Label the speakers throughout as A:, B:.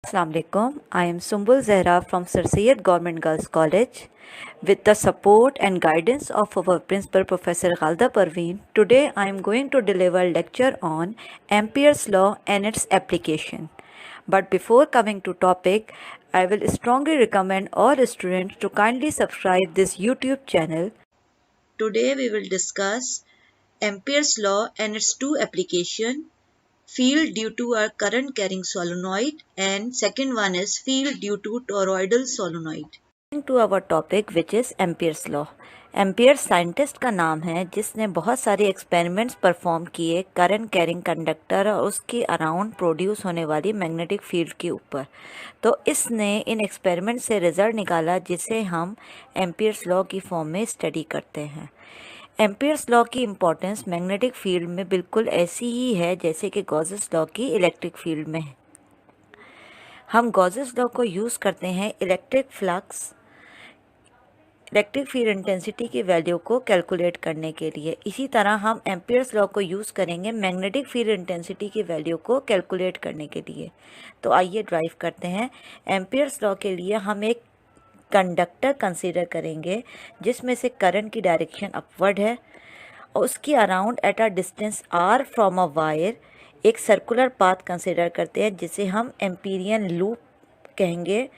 A: Assalamu alaikum. I am Sumbul Zehra from Sir Syed Government Girls College. With the support and guidance of our principal Professor Ghalda Parveen, today I am going to deliver a lecture on Ampere's law and its application. But before coming to topic, I will strongly recommend all students to kindly subscribe this YouTube channel. Today we will discuss Ampere's law and its two applications, field due to a current carrying solenoid, and second one is field due to toroidal solenoid. To our topic which is Ampere's law. Ampere scientist का नाम है जिसने बहुत सारे experiments perform किए current carrying conductor और उसके around produce होने वाली मैग्नेटिक फील्ड के ऊपर। तो इसने इन एक्सपेरिमेंट से रिजल्ट निकाला जिसे हम एम्पियर्स लॉ की फॉर्म में स्टडी करते हैं। एम्पियर्स लॉ की इम्पोर्टेंस मैग्नेटिक फील्ड में बिल्कुल ऐसी ही है जैसे कि गॉसेस लॉ की इलेक्ट्रिक फील्ड में है। हम गॉसेस लॉ को यूज़ करते हैं इलेक्ट्रिक फील्ड इंटेंसिटी की वैल्यू को कैलकुलेट करने के लिए। इसी तरह हम एम्पियर्स लॉ को यूज़ करेंगे मैग्नेटिक फील्ड इंटेंसिटी की वैल्यू को कैलकुलेट करने के लिए। तो आइए ड्राइव करते हैं। एम्पियर्स लॉ के लिए हम एक कंडक्टर कंसीडर करेंगे जिसमें से करंट की डायरेक्शन अपवर्ड है और उसके around at a distance r from a wire एक सर्कुलर पाथ कंसीडर करते हैं जिसे हम एम्पीरियन लूप कहेंगे।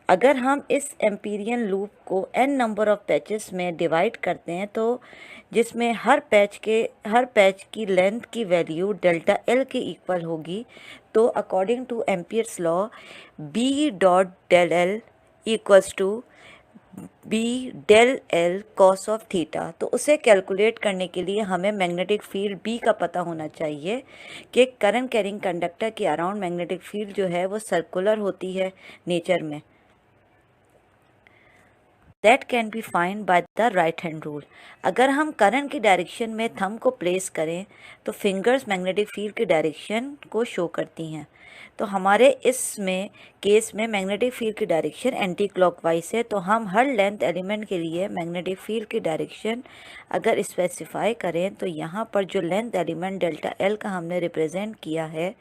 A: अगर हम इस एम्पीरियन लूप को n नंबर ऑफ पैचेस में डिवाइड करते हैं तो जिसमें हर पैच की लेंथ की वैल्यू डेल्टा L के इक्वल होगी, तो according to Ampere's law B dot del L equals to B del L cos of theta. तो उसे कैलकुलेट करने के लिए हमें मैग्नेटिक फील्ड B का पता होना चाहिए कि करंट कैरिंग कंडक्टर के अराउंड मैग्नेटिक फील्ड जो है वो सर्कुलर होती है नेचर में। That can be find by the right hand rule. अगर हम करंट की डायरेक्शन में थंब को प्लेस करें तो फिंगर्स मैग्नेटिक फील्ड की डायरेक्शन को शो करती हैं। तो हमारे इसमें केस में मैग्नेटिक फील्ड की डायरेक्शन एंटी क्लॉकवाइज है, तो हम हर लेंथ एलिमेंट के लिए मैग्नेटिक फील्ड की डायरेक्शन अगर स्पेसिफाई करें तो यहाँ पर जो लेंथ एलिमेंट डेल्टा L का हमने रिप्रेजेंट किया है,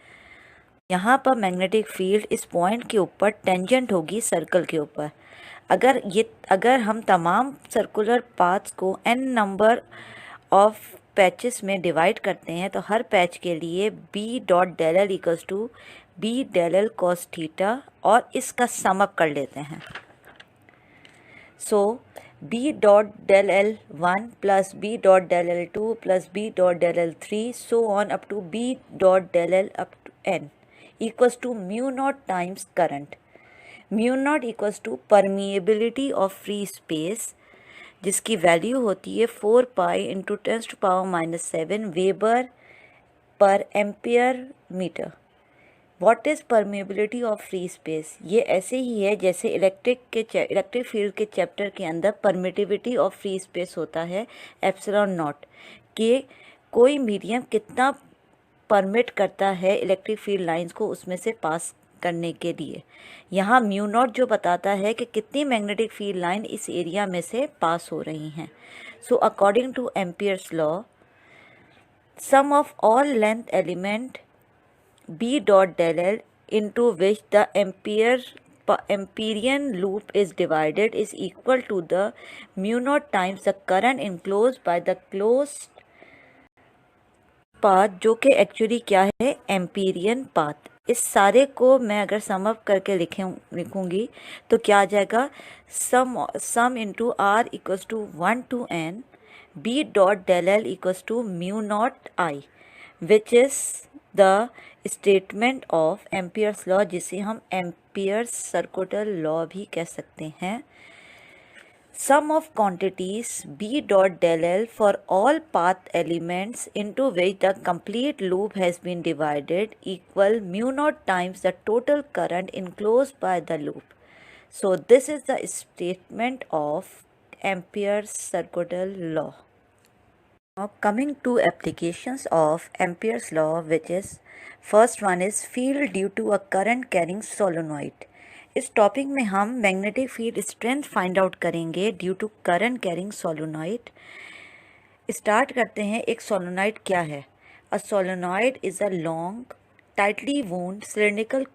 A: यहाँ पर मैग्नेटिक फील्ड इस पॉइंट के ऊपर टेंजेंट होगी सर्कल के ऊपर। अगर हम तमाम सर्कुलर पाथ्स को n नंबर ऑफ पैचेस में डिवाइड करते हैं तो हर पैच के लिए B dot del L equals to B del L cos theta और इसका सम अप कर लेते हैं। So B dot del L 1 plus B dot del L 2 plus B dot del L 3 so on up to B dot del L up to n equals to mu not times current. Mu naught equals to permeability of free space जिसकी value होती है 4 pi into 10⁻⁷ weber per ampere metre. What is permeability of free space? ये ऐसे ही है जैसे electric field के chapter के अंदर परमिटिविटी ऑफ फ्री स्पेस होता है एप्सिलॉन नॉट, कि कोई मीडियम कितना परमिट करता है इलेक्ट्रिक फील्ड लाइंस को उसमें से पास करने के लिए। यहाँ म्यू नॉट जो बताता है कि कितनी मैग्नेटिक फील्ड लाइन इस एरिया में से पास हो रही हैं। So according to Ampere's law sum of all length element B dot del L into which the Amperian loop is divided is equal to the mu naught times the current enclosed by the closed path, जो कि actually क्या है empyrean path. इस सारे को मैं अगर sum up करके लिखूंगी तो क्या आ जाएगा, sum into R equals to 1 to n B dot del L equals to mu naught I, which is the statement of Ampere's law जिसे हम एम्पियर्स सर्कुलर लॉ भी कह सकते हैं। Sum of quantities B dot del L for all path elements into which the complete loop has been divided equal mu naught times the total current enclosed by the loop. So this is the statement of Ampere's circular law. Now coming to applications of Ampere's law, which is first one is field due to a current carrying solenoid. इस topic में हम magnetic field strength find out करेंगे due to current carrying solenoid. Start करते हैं, एक solenoid क्या है? A solenoid is a long tightly wound cylindrical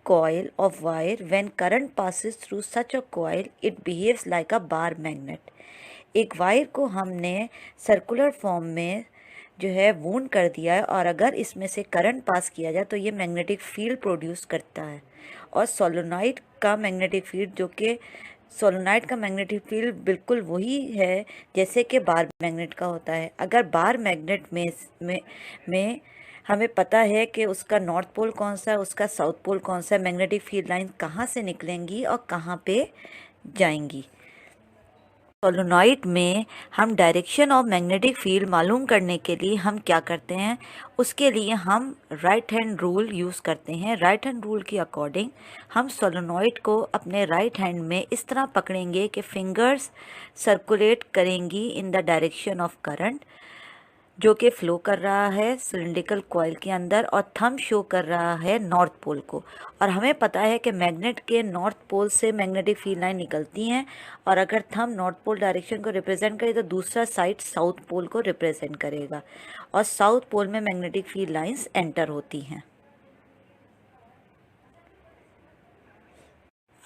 A: coil of wire, when current passes through such a coil, it behaves like a bar magnet. एक wire को हमने circular form में जो है वूंड कर दिया है, और अगर इसमें से करंट पास किया जाए तो ये मैग्नेटिक फील्ड प्रोड्यूस करता है। और सोलोनॉइड का मैग्नेटिक फील्ड, जो कि सोलोनॉइड का मैग्नेटिक फील्ड बिल्कुल वही है जैसे कि बार मैग्नेट का होता है। अगर बार मैग्नेट में हमें पता है कि उसका नॉर्थ पोल कौन सा है, उसका साउथ पोल कौन सा है, मैग्नेटिक फील्ड लाइन कहाँ से निकलेंगी और कहाँ पे जाएंगी। सोलोनॉइड में हम डायरेक्शन ऑफ मैग्नेटिक फील्ड मालूम करने के लिए हम क्या करते हैं, उसके लिए हम राइट हैंड रूल यूज़ करते हैं। राइट हैंड रूल के अकॉर्डिंग हम सोलोनॉइड को अपने राइट हैंड में इस तरह पकड़ेंगे कि फिंगर्स सर्कुलेट करेंगी in the direction of current जो कि फ्लो कर रहा है सिलिंड्रिकल कॉइल के अंदर, और थंब शो कर रहा है नॉर्थ पोल को। और हमें पता है कि मैग्नेट के नॉर्थ पोल से मैग्नेटिक फील्ड लाइन निकलती हैं, और अगर थंब नॉर्थ पोल डायरेक्शन को रिप्रेजेंट करे तो दूसरा साइड साउथ पोल को रिप्रेजेंट करेगा, और साउथ पोल में मैग्नेटिक फील्ड लाइंस एंटर होती हैं।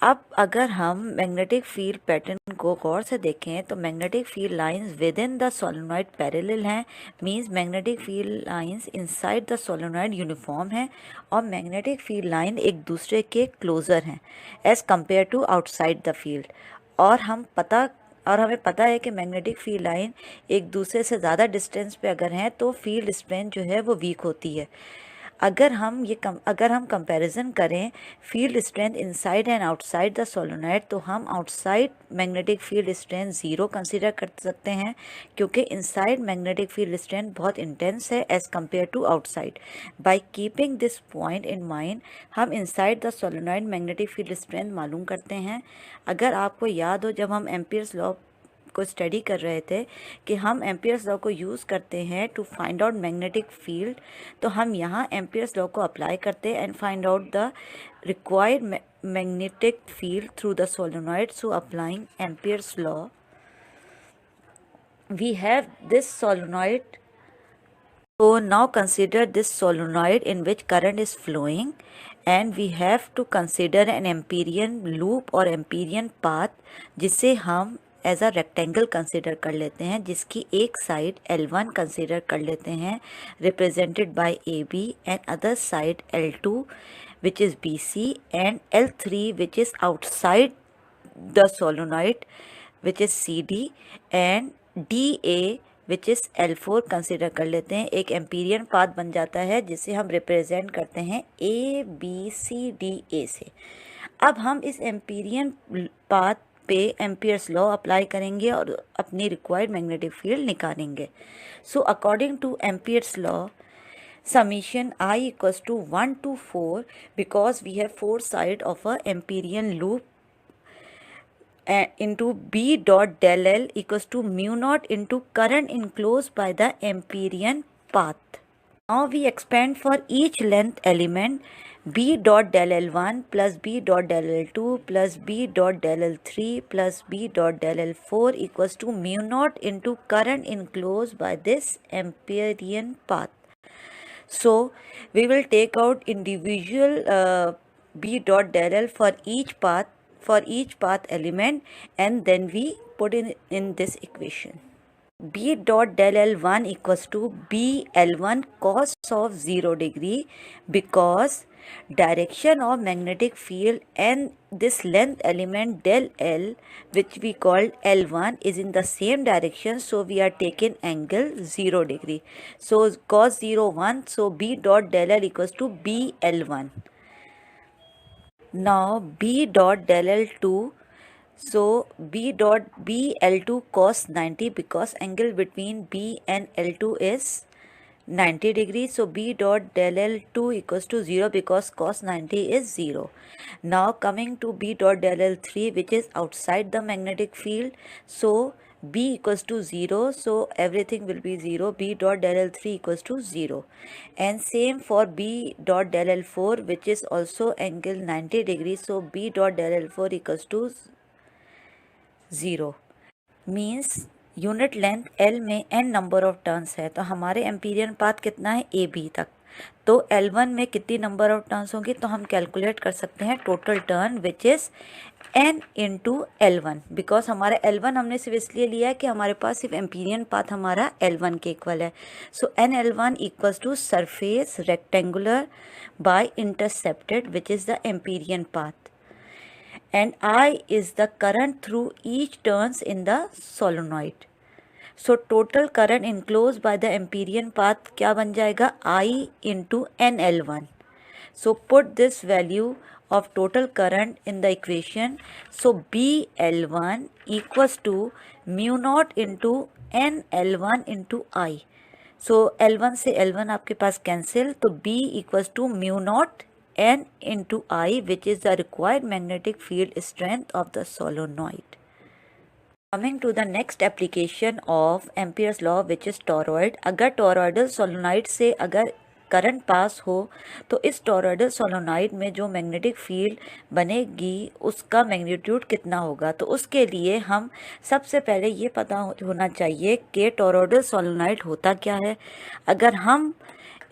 A: अब अगर हम मैग्नेटिक फील्ड पैटर्न को गौर से देखें तो magnetic field lines within the solenoid parallel हैं, means magnetic field lines inside the solenoid uniform हैं, और मैग्नेटिक फील्ड लाइन एक दूसरे के क्लोजर हैं as compare to outside the field. और हमें पता है कि मैग्नेटिक फील्ड लाइन एक दूसरे से ज़्यादा डिस्टेंस पे अगर हैं तो फील्ड स्ट्रेंथ जो है वो वीक होती है। अगर हम कंपैरिजन करें field strength inside and outside the solenoid, तो हम outside magnetic field strength 0 consider कर सकते हैं, क्योंकि इनसाइड मैग्नेटिक फील्ड स्ट्रेंथ बहुत इंटेंस है as compare to outside. By keeping this point in mind हम inside the solenoid magnetic field strength मालूम करते हैं। अगर आपको याद हो, जब हम एम्पियर्स लॉ को स्टडी कर रहे थे कि हम एम्पियर्स लॉ को यूज़ करते हैं to find out magnetic field, तो हम यहाँ एम्पियर्स लॉ को अप्लाई करते हैं and find out the required magnetic field through the solenoid. So applying Ampere's law, we have this solenoid. So now consider this solenoid in which current is flowing, and we have to consider an Amperian loop or Amperian path जिसे हम as a rectangle consider कर लेते हैं, जिसकी एक side L1 consider कर लेते हैं represented by AB, and other side L2 which is BC, and L3 which is outside the solenoid which is CD, and DA which is L4 consider कर लेते हैं। एक एम्पीरियन पाथ बन जाता है जिसे हम रिप्रेजेंट करते हैं ABCDA से। अब हम इस एम्पीरियन पाथ पे एम्पियर्स लॉ अप्लाई करेंगे और अपनी रिक्वायर्ड मैग्नेटिक फील्ड निकालेंगे। So according to Ampere's law, summation I equals to 1 to 4, because we have 4 sides of a Amperian loop, into B dot del L equals to mu naught into current enclosed by the Amperian path. Now we expand for each length element B dot del L1 plus B dot del L2 plus B dot del L3 plus B dot del L4 equals to mu naught into current enclosed by this Amperian path. So we will take out individual B dot del L for each path element, and then we put in this equation. B dot del L1 equals to B L1 cos of 0 degree, because direction of magnetic field and this length element del L, which we called L1, is in the same direction, so we are taking angle 0 degree. So cos 0 1, so B dot del L equals to B L1. Now B dot del L2, so B dot B L2 cos 90, because angle between B and L2 is 90 degrees. So B dot del L2 equals to 0, because cos 90 is 0. Now coming to B dot del L3, which is outside the magnetic field, so B equals to 0, so everything will be 0. B dot del L3 equals to 0, and same for B dot del L4, which is also angle 90 degrees, so B dot del L4 equals to 0. Means unit length L में n number of turns है, तो हमारे empyrean path कितना है AB तक, तो L1 में कितनी नंबर ऑफ टर्न्स होंगी, तो हम कैलकुलेट कर सकते हैं total turn which is n into L1, because हमारा L1 हमने सिर्फ इसलिए लिया है कि हमारे पास सिर्फ एम्पीरियन पाथ हमारा L1 के इक्वल है. So n L1 equals to surface rectangular by intercepted which is the Amperian path, and I is the current through each turns in the solenoid. So total current enclosed by the Amperian path क्या बन जाएगा, I into NL1. So put this value of total current in the equation. So BL1 equals to mu naught into NL1 into I. So L1 से L1 आपके पास cancel, तो B equals to mu naught N into I, which is the required magnetic field strength of the solenoid. Coming to the next application of Ampere's law, which is toroid. अगर toroidal solenoid से अगर current pass हो तो इस toroidal solenoid में जो magnetic field बनेगी उसका मैग्नीट्यूड कितना होगा. तो उसके लिए हम सबसे पहले ये पता होना चाहिए कि टॉरॉयडल सोलोनॉइड होता क्या है. अगर हम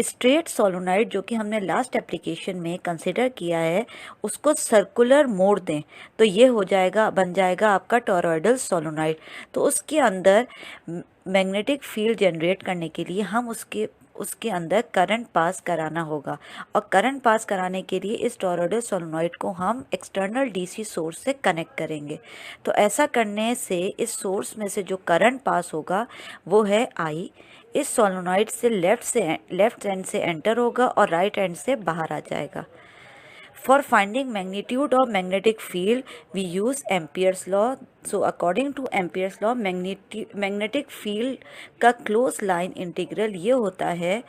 A: स्ट्रेट सोलोनॉइड जो कि हमने लास्ट एप्लीकेशन में कंसिडर किया है उसको सर्कुलर मोड़ दें तो ये हो जाएगा, बन जाएगा आपका टॉरॉयडल सोलोनॉइड. तो उसके अंदर मैग्नेटिक फील्ड जनरेट करने के लिए हम उसके अंदर करंट पास कराना होगा, और करंट पास कराने के लिए इस टॉरॉयडल सोलोनॉइड को हम एक्सटर्नल डीसी सोर्स से कनेक्ट करेंगे. तो ऐसा करने से इस सोर्स में से जो करंट पास होगा वो है आई. इस सोलोनॉइड से लेफ्ट एंड से एंटर होगा और राइट एंड से बाहर आ जाएगा. For finding magnitude of magnetic field, we use Ampere's law. So according to Ampere's law, magnetic field का क्लोज लाइन इंटीग्रल ये होता है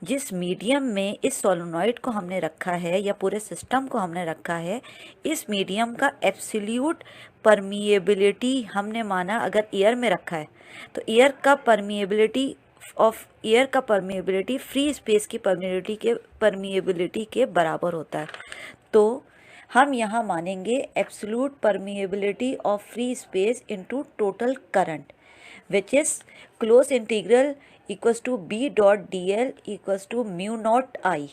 A: जिस मीडियम में इस सोलोनॉइड को हमने रखा है या पूरे सिस्टम को हमने रखा है, इस मीडियम का एब्सोल्यूट परमिएबिलिटी हमने माना अगर एयर में रखा है तो एयर का परमिएबिलिटी फ्री स्पेस की परमिएबिलिटी के बराबर होता है. तो हम यहाँ मानेंगे absolute permeability of free space into total current which is close integral equals to B dot D L equals to mu naught I.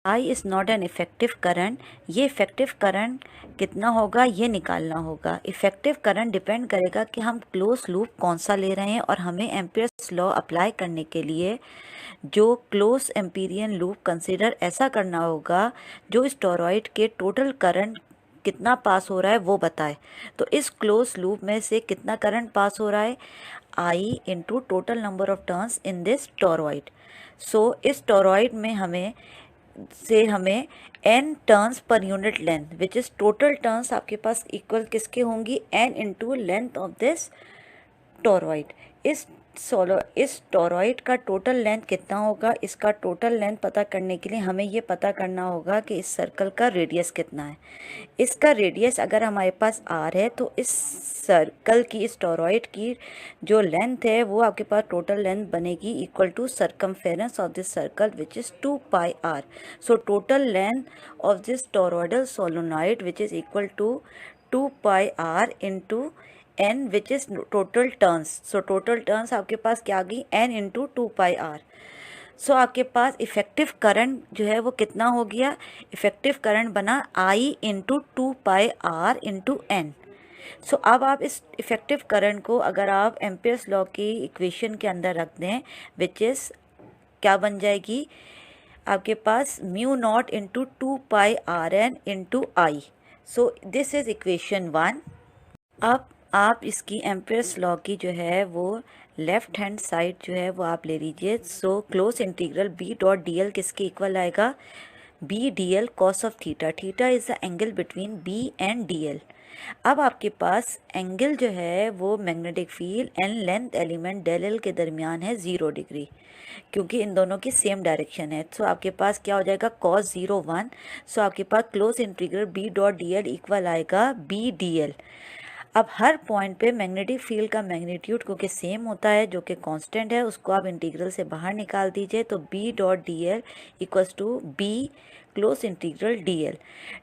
A: I is not an effective current. ये इफेक्टिव करंट कितना होगा ये निकालना होगा. Effective current depend करेगा कि हम close loop कौन सा ले रहे हैं, और हमें एम्पियर्स लॉ अप्लाई करने के लिए जो क्लोज एम्पीरियन लूप कंसिडर ऐसा करना होगा जो इस टॉरॉइड के टोटल करंट कितना पास हो रहा है वो बताए. तो इस क्लोज लूप में से कितना करंट पास हो रहा है, I into total number of turns in this toroid. So इस टॉरॉइड में हमें n turns per unit length which is total turns आपके पास इक्वल किसके होंगी, n into length of this toroid. इस टॉरॉइड का टोटल लेंथ कितना होगा, इसका टोटल लेंथ पता करने के लिए हमें ये पता करना होगा कि इस सर्कल का रेडियस कितना है. इसका रेडियस अगर हमारे पास r है तो इस सर्कल की, इस टॉरॉइड की जो लेंथ है वो आपके पास टोटल लेंथ बनेगी equal to circumference of this circle which is 2πr. So total length of this toroidal solenoid which is equal to 2πr into n which is total turns. So total turns आपके पास क्या आ गई, n into 2πr. सो आपके पास effective current जो है वो कितना हो गया, इफ़ेक्टिव करंट बना I into 2πr into n. सो अब आप इस इफ़ेक्टिव करंट को अगर आप एम्पियर्स लॉ की इक्वेशन के अंदर रख दें विच इज़ क्या बन जाएगी आपके पास mu naught into 2πrn into I. So this is equation 1. अब आप इसकी एम्पियर्स लॉ की जो है वो लेफ्ट हैंड साइड जो है वो आप ले लीजिए. So close integral B dot D L किसके इक्वल आएगा, B D L cos of theta. Theta is the angle between B and D L. अब आपके पास एंगल जो है वो magnetic field and length element del L के दरमियान है 0 डिग्री, क्योंकि इन दोनों की सेम डायरेक्शन है. सो आपके पास क्या हो जाएगा cos 0 1. सो आपके पास close integral B dot D L equal आएगा बी डी एल. अब हर पॉइंट पे मैग्नेटिक फील्ड का मैग्नीट्यूड क्योंकि सेम होता है जो कि कांस्टेंट है, उसको आप इंटीग्रल से बाहर निकाल दीजिए. तो B dot D L equals to B close integral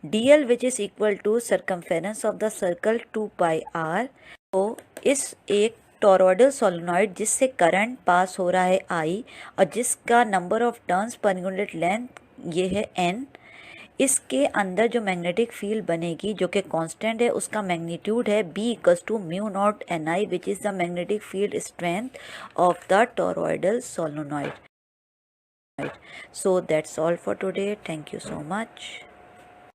A: D L which is equal to circumference of the circle 2πr. तो इस एक टॉरॉयडल सोलेनॉइड जिससे करंट पास हो रहा है I और जिसका number of turns per unit length ये है N, इसके अंदर जो मैग्नेटिक फील्ड बनेगी जो कि कांस्टेंट है उसका मैग्नीट्यूड है B equals to mu naught Ni which is the magnetic field strength of the toroidal solenoid. So that's all for today. Thank you so much.